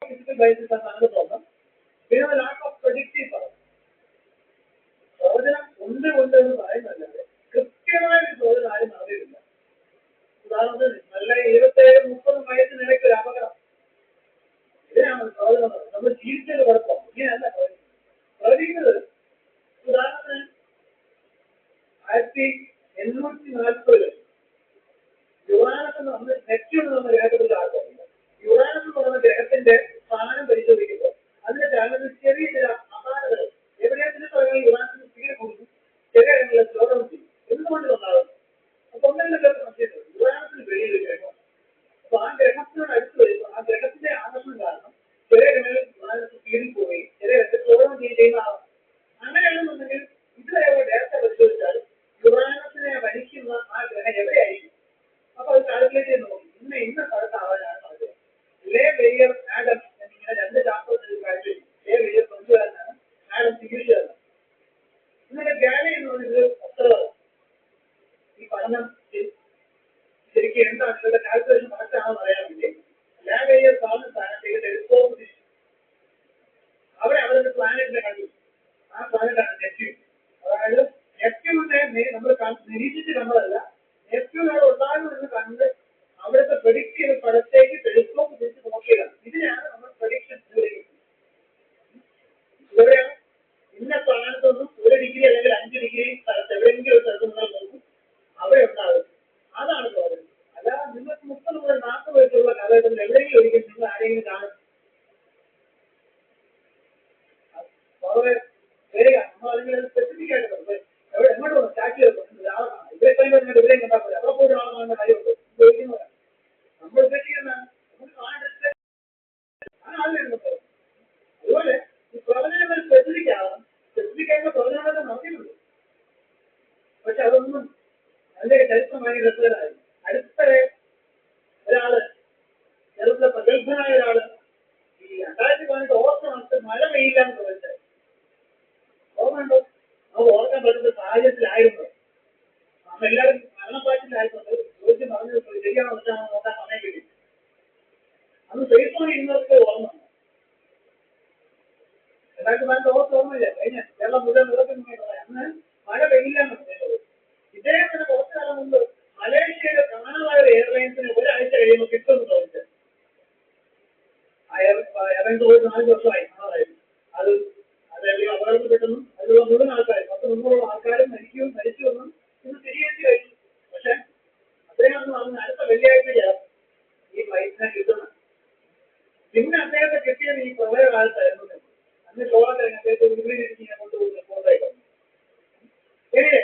physical basis ആണ് another problem. പിന്നെ lack of predictive power. പ്രവചനം ഉണ്ട് എന്ന് പറയുന്നതല്ലാതെ കൃത്യമായ ഒരു പ്രവചനം ആരും അറിയില്ല. ഉദാഹരണത്തിന് നല്ല 27-30 വയസ്സിനിടയ്ക്ക് ഒരു അപകടം, ഇതിനാണ് പ്രവചനം. നമ്മൾ ജീവിച്ചത് കുഴപ്പം, ഇങ്ങനെയല്ല പ്രവചിക്കുന്നത്. ഉദാഹരണത്തിന് 1840 യുറാനസ് എന്ന് പറഞ്ഞ നെപ്റ്റ്യൂൺ എന്ന ഗ്രഹത്തിൽ ആൾക്കാരുണ്ട്. യുറാനസ് എന്ന് പറയുന്ന ഗ്രഹത്തിന്റെ സ്ഥാനം പരിശോധിക്കുമ്പോൾ അതിന്റെ ചാനലിൽ ചെറിയ ചില അപാകതകൾ എവിടെയാണെന്ന് പറയുന്നത് യുറാനസിന് സ്പീഡ് കൊടുക്കും, ചെറിയ ഇടങ്ങളിൽ സ്ലോഡൗൺ ചെയ്യും. എന്തുകൊണ്ട് ഉണ്ടാകും? അപ്പൊ ഒന്നെങ്കിലും സംശയമുണ്ട്, യുറാനസിന് വെളിയിൽ ഗ്രഹം. അപ്പൊ ആ ഗ്രഹത്തിനോട് അടുത്ത് വരുമ്പോൾ ആ ഗ്രഹത്തിന്റെ ആകർഷണം കാരണം ചെറിയ ഇടങ്ങളിൽ യുറാനസ് സ്പീഡിൽ പോയി ചെറിയ ഇടത്തിൽ സ്ലോഡൗൺ ചെയ്യുന്ന ആളാണ്. അങ്ങനെയാണെന്നുണ്ടെങ്കിൽ ഇതുവരെ ഡേറ്റ പരിശോധിച്ചാൽ യുറാനസിനെ വഹിക്കുന്ന ആ ഗ്രഹം എവിടെയായിരിക്കും? അപ്പൊ അത് കാൽക്കുലേറ്റ് ചെയ്ത് നോക്കി ഇന്ന സ്ഥലത്താവാനാണ് സാധ്യത. ലേ വെയ്യർ ആഡം എന്നിങ്ങനെ 2 ശാസ്ത്രജ്ഞർ കാര്യം. ലേ വെയ്യർ ഫ്രഞ്ചുകാരനാണ്, ആഡം ഇംഗ്ലീഷുകാരനാണ്. ഇന്നലെ ഗാലി എന്ന് പറഞ്ഞൊരു ഒബ്സർവർ ഈ പഠനം ശരിക്കും എന്താണ് ഇവരുടെ കാൽക്കുലേഷൻ കറക്റ്റ് ആണെന്ന് അറിയാൻ വേണ്ടി ലേ വെയ്യർ കാണുന്ന സ്ഥാനത്തേക്ക് ടെലിസ്കോപ്പ് തിരിച്ചു. അവിടെ അവരുടെ പ്ലാനറ്റിനെ കണ്ടു. ആ പ്ലാനറ്റാണ് നെപ്റ്റ്യൂൺ. അതായത് നെപ്റ്റ്യൂണിനെ നമ്മൾ നിരീക്ഷിച്ച് കണ്ടതല്ല, നെപ്റ്റ്യൂൺ അവിടെ ഉണ്ടാകുമെന്ന് കണ്ട് അവിടുത്തെ പ്രഡിക്ട് ചെയ്ത സ്ഥലത്തേക്ക് ടെലിസ്കോപ്പ് തിരിച്ച് നോക്കിയതാണ്. ഇതിനെയാണ് നമ്മൾ പ്രഡിക്ഷൻ വിളിക്കുന്നത്. ഇവിടെയാണ് ഇന്ന സ്ഥാനത്തൊന്നും 1 ഡിഗ്രി അല്ലെങ്കിൽ 5 ഡിഗ്രി സ്ഥലത്ത് എവിടെയെങ്കിലും ഒരു സ്ഥലത്ത് നിങ്ങൾ നോക്കും, അവിടെ ഉണ്ടാകും. അതാണ് പ്രോബ്ലം. അല്ലാതെ നിങ്ങൾക്ക് 30 മുതൽ 40 വയസ്സുള്ള കാലഘട്ടത്തിൽ എവിടെയെങ്കിലും ഒരിക്കലും നിങ്ങൾ ആരെങ്കിലും കാണും വളരെ വരിക. നമ്മൾ അല്ലെങ്കിൽ സ്പെസിഫിക് ആയിട്ട് എവിടെ എങ്ങോട്ട് പോകും സ്റ്റാച്യു എവിടെയും കണ്ടാൽ പോലെ അവിടെ പോയി ആളാണെന്ന കാര്യമുണ്ട് ചോദിക്കുന്നവരാണ് നമ്മൾ ഉദ്ദേശിക്കുന്നതാണ്. നമുക്ക് അതുപോലെ ഈ പ്രവചനങ്ങൾ സ്പെസിഫിക് ആവണം. സ്പെസിഫിക് ആയിട്ടുള്ള പ്രവചനങ്ങളൊക്കെ നടത്തിയിട്ടുണ്ട്, പക്ഷെ അതൊന്നും അതിന്റെ ചരിത്രമായി രസകരമായി. അടുത്തിടെ ഒരാള് ചെറുപ്പം പ്രഗത്ഭനായ ഒരാള് ഈ 2018 ഓഗസ്റ്റ് മാസത്തിൽ മഴ പെയ്യില്ല എന്ന് പ്രവചിച്ചത് ഓർമ്മയുണ്ടോ? നമുക്ക് ഓർക്കാൻ പറ്റുന്ന സാഹചര്യത്തിലായിരുന്നു. എല്ലാവരും മരണപ്പാറ്റിലായിട്ടുണ്ട്. ചോദിച്ച് പറഞ്ഞത് ശരിയാണോ തെറ്റാണോ നോക്കാൻ സമയം കിട്ടി. അന്ന് ഫേസ്ബുക്കിൽ ഇരുന്നവർക്ക് ഓർമ്മയുണ്ട്. 2018 ഓഗസ്റ്റ് ഓർമ്മയില്ല, കഴിഞ്ഞ കേരളം മുഴുവൻ വെള്ളത്തിന് പറയാം. അന്ന് മഴ പെയ്യില്ല എന്ന് പറയുന്നത്. ഇദ്ദേഹത്തിന് കുറച്ചു കാലം മുമ്പ് മലേഷ്യയിലെ കാണാതായ എയർലൈൻസിന് ഒരാഴ്ച കഴിയുമ്പോൾ കിട്ടുമെന്ന് ചോദിച്ചത്. ആ എയർലൈൻസ് പോയിട്ട് 4 വർഷമായി കാണാതായിരുന്നു. അതെല്ലാം അപകടത്തിൽപ്പെട്ടെന്നും അതിലുള്ള മുഴുവൻ ആൾക്കാർ 100-300 ആൾക്കാരും മരിച്ചുവെന്നും ഇന്ന് സ്ഥിരീകരിച്ചു കഴിഞ്ഞു. പക്ഷെ അദ്ദേഹം എന്ന് പറഞ്ഞ അടുത്ത വെള്ളിയാഴ്ചയാണ് ഈ ഫ്ലൈറ്റിനെ കിട്ടുന്നത്. പിന്നെ അദ്ദേഹത്തെ കിട്ടിയത് ഈ പ്രളയ കാലത്തായിരുന്നു. അന്ന് ലോകത്തിനെ അദ്ദേഹത്തെ ഉരുളിരിച്ച് ഞാൻ കൊണ്ടുപോകുന്ന ഫോട്ടോയിൽ വന്നു. ശരിയേ,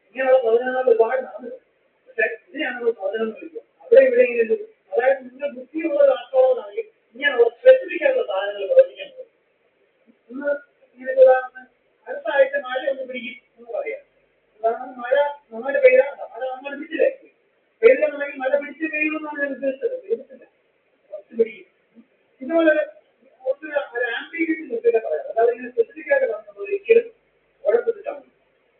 ഇങ്ങനെയുള്ള പ്രവചനങ്ങൾ ഒരുപാട് നടന്നത്. പക്ഷെ ഇതിനാണ് നമ്മൾ പ്രവചനം എന്ന് വിളിക്കുക. അവിടെ ഇവിടെയെങ്കിലും അതായത് നിങ്ങൾ ബുദ്ധിയുള്ള ആൾക്കാരോടാണെങ്കിൽ ഇങ്ങനെയുള്ള സ്പെസിഫിക് ആയിട്ടുള്ള സാധനങ്ങൾ പ്രവചിക്കാൻ പറ്റും. ഇന്ന് ഇങ്ങനെ ഉദാഹരണം അടുത്ത ആഴ്ച മഴ ഒന്ന് പിടിക്കും എന്ന് പറയാം. ഉദാഹരണം മഴ നന്നായിട്ട് പെയ്താൽ മഴ നന്നായിട്ട് പിടിച്ചില്ലേ, പെയ്തെന്നുണ്ടെങ്കിൽ മഴ പിടിച്ച് പെയ്യുമെന്നാണ് ഞാൻ ഉദ്ദേശിച്ചത്. പെയ്തിട്ടില്ല, കുറച്ച് പിടിക്കും. ഇതുപോലെ ഒരു ആംബിഗ്യൂറ്റി നിർത്തിയിട്ട് പറയാം. അതായത് ഇങ്ങനെ സ്പെസിഫിക് ആയിട്ട് പറഞ്ഞത് ഒരിക്കലും ഉറപ്പിച്ചിട്ടാണ്.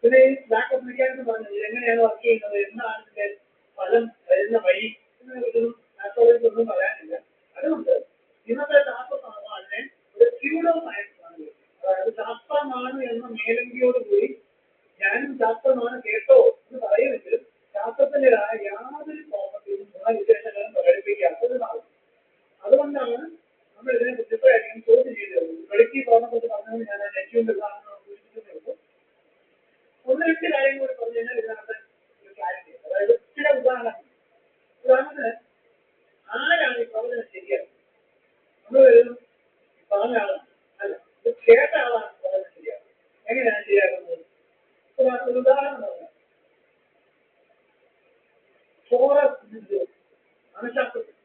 പിന്നെ ഈ ലാക്ക് ഓഫ് മെക്കാനിസം പറഞ്ഞത് എങ്ങനെയാണ് വർക്ക് ചെയ്യുന്നത്, എന്താണ് ഇതിന്റെ ഫലം, വരുന്ന വഴി, ഇതിനെക്കുറിച്ചൊന്നും ആസ്ട്രോളജിക്ക് ഒന്നും പറയാനില്ല. അതുകൊണ്ട് ഇന്നത്തെ ശാസ്ത്രമാണ് അതിനെ ഒരു സ്യൂഡോ സയൻസ് ആണ്. അതായത് ശാസ്ത്രമാണ് എന്ന മേലങ്കിയോടുകൂടി ഞാനും ശാസ്ത്രമാണ് കേട്ടോ എന്ന് പറയുമെങ്കിലും ശാസ്ത്രത്തിൻ്റെതായ യാതൊരു പ്രോപ്പർട്ടിയും ഗുണവിശേഷങ്ങളും പ്രകടിപ്പിക്കാത്തതുമാണ്. അതുകൊണ്ടാണ് നമ്മൾ ഇതിനെ കുറിച്ച് ഇപ്പോഴായിരിക്കും ചോദ്യം ചെയ്തത്. പ്രൊഡക്റ്റീവ് പവറിനെക്കുറിച്ച് പറഞ്ഞത് ഞാൻ നെറ്റ്യൂണിന്റെ ഉദാഹരണം സൂചിപ്പിച്ചിട്ടുണ്ട്. 1-2 കാര്യങ്ങൾ കൂടി പറഞ്ഞു കഴിഞ്ഞാൽ ഇതിനകത്ത് ഒരു ക്ലാരിറ്റി. അതായത് ചില ഉദാഹരണത്തിന് ആരാണ് ഈ പ്രവചനം ശരിയാക്കുന്നത്? നമ്മൾ വരുന്നു പറഞ്ഞ ആളാണ് അല്ല, ഇത് കേട്ട ആളാണ് പ്രവചനം ശരിയാക്കുന്നത്. എങ്ങനെയാണ് ശരിയാക്കുന്നത്? ഒരു ഉദാഹരണം പറഞ്ഞാൽ മനഃശാസ്ത്രത്തിൽ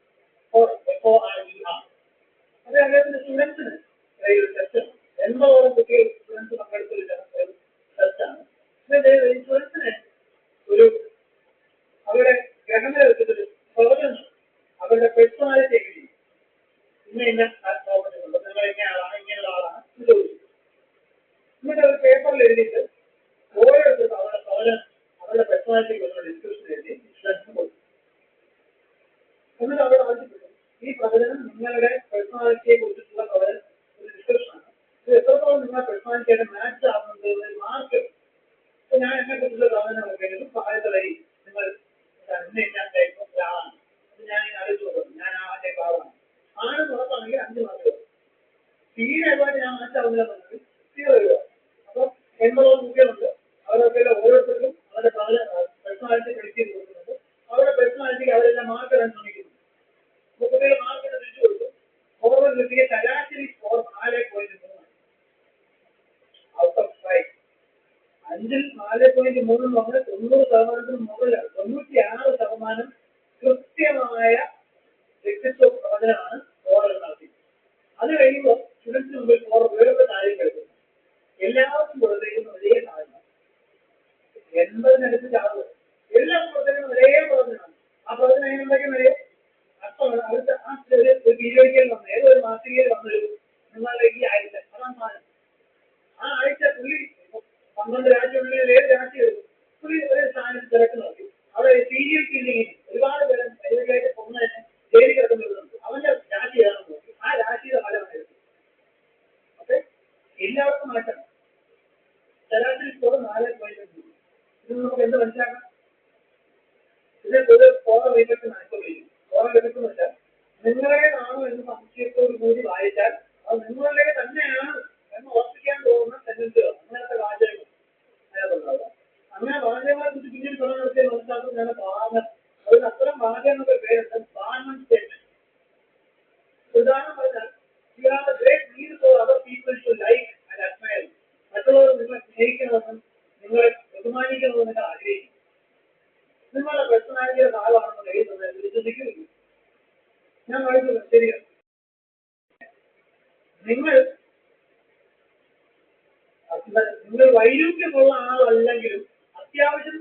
അത് അദ്ദേഹത്തിന്റെ സ്റ്റുഡൻസിന് ഒരു ടെസ്റ്റാണ്. 80ഓളം കുട്ടികൾ സ്റ്റുഡൻസ് പങ്കെടുത്തൊരു ടെസ്റ്റാണ്. ഈ സ്റ്റുഡൻസിന് ഒരു അവരുടെ ഗ്രഹങ്ങളെ വെച്ചിട്ടൊരു പ്രവചനം അവരുടെ പേഴ്സണാലിറ്റി എങ്ങനെ ചെയ്യും, ഇന്ന പ്രോപ്പർട്ടികളുണ്ട്, നിങ്ങൾ എങ്ങനെയാണ് ഇങ്ങനെയുള്ള ആളാണ് എന്ന് ചോദിച്ചു. എന്നിട്ട് അവർ പേപ്പറിൽ എഴുതിയിട്ട് ഓരോരുത്തർക്കും അവരുടെ പ്രവചനം അവരുടെ പേഴ്സണാലിറ്റി ഡിസ്ക്രിപ്ഷൻ എഴുതി സ്റ്റുഡൻസിന് കൊടുക്കും. എന്നിട്ട് അവരുടെ ആവശ്യപ്പെട്ടു ഈ പ്രവചനം നിങ്ങളുടെ പേഴ്സണാലിറ്റിയെ കുറിച്ചിട്ടുള്ള പ്രവചനം ഒരു ഡിസ്ക്രിപ്ഷനാണ്. ഇത് എത്രത്തോളം നിങ്ങളുടെ പേഴ്സണാലിറ്റിയായിട്ട് മാച്ച് ആവുന്നത് ഒരു മാർക്ക്. ഇപ്പൊ ഞാൻ എന്നെ കുറിച്ചുള്ള പ്രവചനം നോക്കിയാലും പ്രായത്തിലായി നിങ്ങൾ ഇന്ന ടൈപ്പ് ഒരാളാണ്. ഞാൻ ആലോചിച്ചു കൊടുക്കും, ഞാൻ ആ ടൈപ്പ് ആളാണ്. ആണെന്ന് ഉറപ്പാണെങ്കിൽ 5 മാർക്ക് വരും. തീരെ ഒരുപാട് ഞാൻ മാറ്റാവുന്നില്ലെന്നുണ്ടെങ്കിൽ 0 രൂപ. അപ്പം 80 കുട്ടികളുണ്ട്. അവരൊക്കെ ഓരോരുത്തർക്കും അവരുടെ പേഴ്സണാലിറ്റി പഠിച്ചു കൊടുക്കുന്നുണ്ട്. അവരുടെ പേഴ്സണാലിറ്റിക്ക് അവരെല്ലാം മാർക്ക് ഇടാൻ ശ്രമിക്കുന്നു. കുട്ടികൾ മാർക്ക് തിരിച്ചു കൊടുക്കും. ഓരോ കിട്ടിയ ശരാശരി സ്കോർ 4.3 ഔട്ട് ഓഫ് 5. 5-ൽ 4.3 എന്ന് പറഞ്ഞാൽ 90% മുകളിലാണ്. 96% കൃത്യമായ വ്യക്തിത്വ പ്രവചനമാണ് ഓരോ നടത്തി. അത് കഴിയുമ്പോൾ സ്റ്റുഡൻസിന് മുമ്പിൽ വേറൊരു കാര്യം കഴിക്കുന്നു. എല്ലാവർക്കും കൊടുത്തേക്കുന്ന ഒരേ സാധനം 80-അടുത്ത് ആളുകൾ എല്ലാവർക്കും കൊടുത്തേക്കുന്ന ഒരേ പ്രവചനമാണ്. ആ പ്രവചനം എങ്ങനെയുണ്ടെങ്കിൽ ഒരേ അർത്ഥമാണ്. അടുത്ത ആ ഒരു പീരിയോഡിക്കൽ വന്ന ഏതൊരു മാസികയിൽ വന്നൊരു നിങ്ങളുടെ ഈ ആഴ്ച അതാണ് സാധനം. ആ ആഴ്ച പുള്ളി 12 രാജ്യങ്ങളിൽ ഏത് രാജ്യം എടുക്കും പുള്ളി ഒരു സ്ഥാനത്ത് തിരക്ക് നോക്കി. അവിടെ സീരിയൽ കില്ലിങ്ങിന് ഒരുപാട് പേരെ പരിപാടിയായിട്ട് കൊന്നതിന് ജയിലിൽ കിടക്കുന്നുണ്ട്. അവന്റെ രാശി ഏതാണെന്ന് നോക്കി. ആ രാശിയുടെ ഫലമായിരുന്നു. ഓക്കെ, എല്ലാവർക്കും മാറ്റണം. ശരാശരി സ്കോർ 4.3. ഇത് നമുക്ക് എന്ത് മനസ്സിലാക്കാം? ഇത് ഒരു കോറൽ ഇഫക്റ്റ് അനുഭവിക്കും. കോറൽ ഇഫക്റ്റ് എന്ന് വെച്ചാൽ നിങ്ങളുടേതാണോ എന്ന് സംശയത്തോടു കൂടി വായിച്ചാൽ അത് നിങ്ങളുടെ തന്നെയാണ് എന്ന് ഉറപ്പിക്കാൻ തോന്നുന്ന സെന്റൻസുകൾ, അങ്ങനത്തെ വാചകങ്ങൾ അതിനകത്തുണ്ടാവുക. അങ്ങനെ വാചകങ്ങളെ കുറിച്ച് പിന്നീട് തുടർന്ന് നടത്തിയ മനസ്സിലാക്കുന്നതാണ് ബാർമൻ. അതിന് അത്തരം വാചകങ്ങളുടെ പേരുണ്ട് ബാർമൻ സ്റ്റേറ്റ്മെന്റ്. ഉദാഹരണം പറഞ്ഞാൽ you have a great need for other people to like and admire. മറ്റുള്ളവർ നിങ്ങളെ സ്നേഹിക്കണമെന്നും നിങ്ങളെ ബഹുമാനിക്കണമെന്നും നിങ്ങൾ ആഗ്രഹിക്കും. നിങ്ങളുടെ പേഴ്സണാലിറ്റിയുടെ ഭാഗമാണെന്ന് എഴുതുന്നത് വിശ്വസിക്കുന്നില്ല. ഞാൻ വായിച്ചത് ശരിയാണ്. നിങ്ങൾ വൈരുദ്ധ്യമുള്ള ആളല്ലെങ്കിലും അത്യാവശ്യം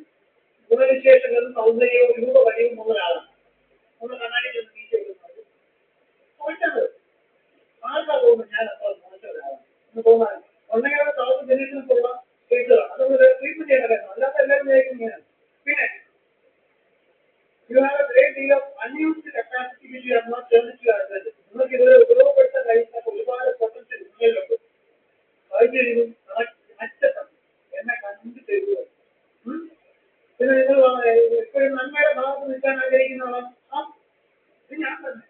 ഗുണവിശേഷങ്ങളും സൗന്ദര്യവും രൂപവടിവും ഉള്ള ഒരാളാണ്. നമ്മൾ കണ്ണാടിയിൽ നിന്ന് വീഴ്ച എടുക്കുന്നത് മോശമാണ്. ആൾക്കാർ തോന്നുന്നു ഞാൻ അത്ര മോശം ഒരാളാണ് എന്ന് തോന്നാൻ ഒന്നെങ്കിൽ അവിടെ സൗത്ത് ജനീസിനുള്ള കേസുകളാണ്. അതൊന്നും ട്രീറ്റ്മെന്റ് ചെയ്യേണ്ട കാര്യമാണ്. അല്ലാത്ത എല്ലാവരും വിചാരിക്കുന്നതാണ്. പിന്നെ you have a great deal of unused capacity which you have not turned to your advantage. നിങ്ങൾക്ക് ഇതുവരെ ഉപയോഗപ്പെടുത്താൻ കഴിയുന്ന ഒരുപാട് പൊട്ടൻഷ്യൽ നിങ്ങളിലുണ്ട്. വൈദ്യുതിയും അച്ചപ്പം എന്നെ കണ്ടു തരുക. പിന്നെ നിങ്ങൾ എപ്പോഴും നന്മയുടെ ഭാഗത്ത് നിൽക്കാൻ ആഗ്രഹിക്കുന്നതാണ്. ഇത് ഞാൻ തന്നെ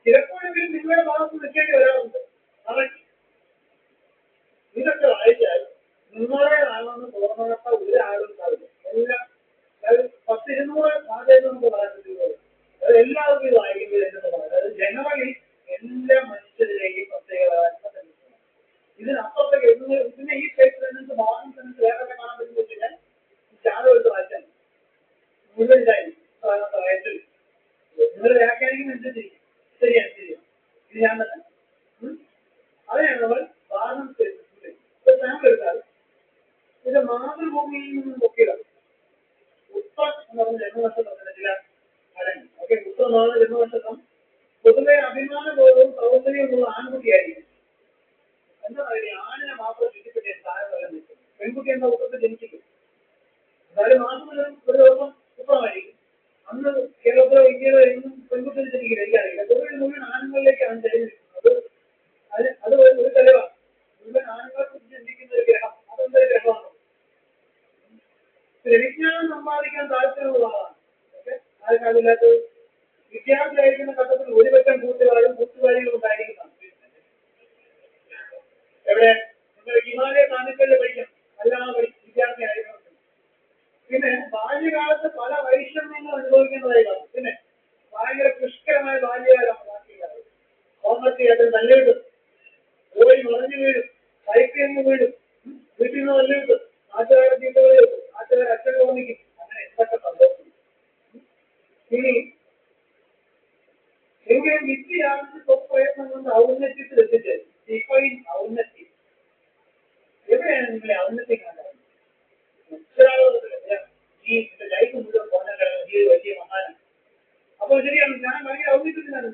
ചിലപ്പോഴെങ്കിലും നിങ്ങളുടെ ഭാഗത്ത് നിൽക്കേണ്ടി വരാറുണ്ട്. ഇതൊക്കെ വായിച്ചാൽ നിങ്ങളുടേതാണെന്ന് തോന്നാത്ത ഒരാളും ഉണ്ടാവില്ല. എല്ലാം 10-200 വാചകം നമുക്ക് പറയാൻ പറ്റുന്നത് അത് എല്ലാവർക്കും ഇത് വായിക്കുന്നത് എന്ന് പറയുന്നത്. അതായത് ജനറലി എല്ലാ മനുഷ്യരിലേക്കും പ്രത്യേകത ഇതിനപ്പുറത്തേക്ക് പിന്നെ ഈ പേപ്പർ സെൻസ് ഭാഗം സെൻസ് വേറെ കാണാൻ പറ്റുന്ന വെച്ചാൽ ചാരം എടുത്ത് വായിച്ചാൽ മുഴുവൻ ഇതായി വയസ്സിൽ നിങ്ങൾ വ്യാഖ്യാനിക്കുന്നതനുസരിച്ച് ശരിയാണ് ശരിയാണ് ഇത് ഞാൻ തന്നെ. അതിനാണ് നമ്മൾ ഭാഗം സാമ്പിൾ എടുത്താൽ ഇത് മാതൃഭൂമിയിൽ നിന്നും പൊക്കിയതാണ്. ഉത്രം എന്ന് പറഞ്ഞ ജന്മനക്ഷത്രം ചില അടങ്ങി. ഓക്കെ, ഉത്രമാണ് ജന്മനക്ഷത്രം. പൊതുവെ അഭിമാനബോധവും സൗന്ദര്യമുള്ള ആൺകുട്ടിയായിരിക്കും. എന്താ പറയുക, ആണിനെ മാത്രം ചുറ്റിപ്പറ്റി താരം നിൽക്കും. പെൺകുട്ടി എന്ന ഉത്രത്തിൽ ജനിച്ചിരിക്കും. എന്തായാലും മാസം ഒരു ദിവസം ഉത്രമായിരിക്കും. അന്ന് കേരളത്തിലോ ഇന്ത്യയിലോ എന്നും പെൺകുട്ടി ജനിക്കില്ല, എനിക്കറിയില്ല. പൊതുവെ മുഴുവൻ ആണുങ്ങളിലേക്കാണ് ജനിക്കുന്നത്. അത് ഒരു തെളിവാണ്. മുഴുവൻ ആണുങ്ങളെ കുറിച്ച് ചിന്തിക്കുന്ന ഒരു ഗ്രഹം, അതെന്തൊരു ഗ്രഹമാണ്. വിജ്ഞാനം സമ്പാദിക്കാൻ താല്പര്യമുള്ളതാണ്. ഓക്കെ, ആർക്കാവില്ലാത്ത വിദ്യാർത്ഥിയായിരിക്കുന്ന ഘട്ടത്തിൽ ഒരുപറ്റം കൂട്ടുകാരികളും ഉണ്ടായിരിക്കുന്നതാണ്. എവിടെ നിങ്ങൾ ഹിമാലയ താലൂക്കുകളിൽ പഠിക്കണം, അല്ലാതെ വിദ്യാർത്ഥിയായിരിക്കണം. പിന്നെ ബാല്യകാലത്ത് പല വൈഷമ്യങ്ങൾ അനുഭവിക്കുന്നതായി കാണും. പിന്നെ ഭയങ്കര പുഷ്കരമായ ബാല്യകാലമാണ് ബാല്യകാലം. ഓർമ്മത്തിൽ നല്ലിട്ട് ഓടി മറിഞ്ഞു വീഴും, സൈക്കിളിൽ നിന്ന് വീഴും, വീട്ടിൽ നിന്ന് നല്ലിട്ട് നാട്ടുകാരുടെ ചീട്ടുകളിൽ വെക്കും, നാട്ടുകാർ അച്ഛൻ തോന്നിക്കും. അങ്ങനെ എന്തൊക്കെ സംഭവിക്കും. ഇനി എങ്കിലും വിദ്യയാണെന്ന് സ്വപ്രയത്നം കൊണ്ട് ഔന്നത്യത്തിൽ എത്തിച്ച് ഡിഫൈൻ ഔന്നത്യം. എവിടെയാണ് നിങ്ങളെ ഔന്നത്യം കാണുന്നത്? ഈ ലൈഫ് മുഴുവൻ പോകാൻ ഈ വലിയ മഹാനാണ്. അപ്പോൾ ശരിയാണ്, ഞാൻ ഭയങ്കര ഔന്നത്യത്തിലാണ്.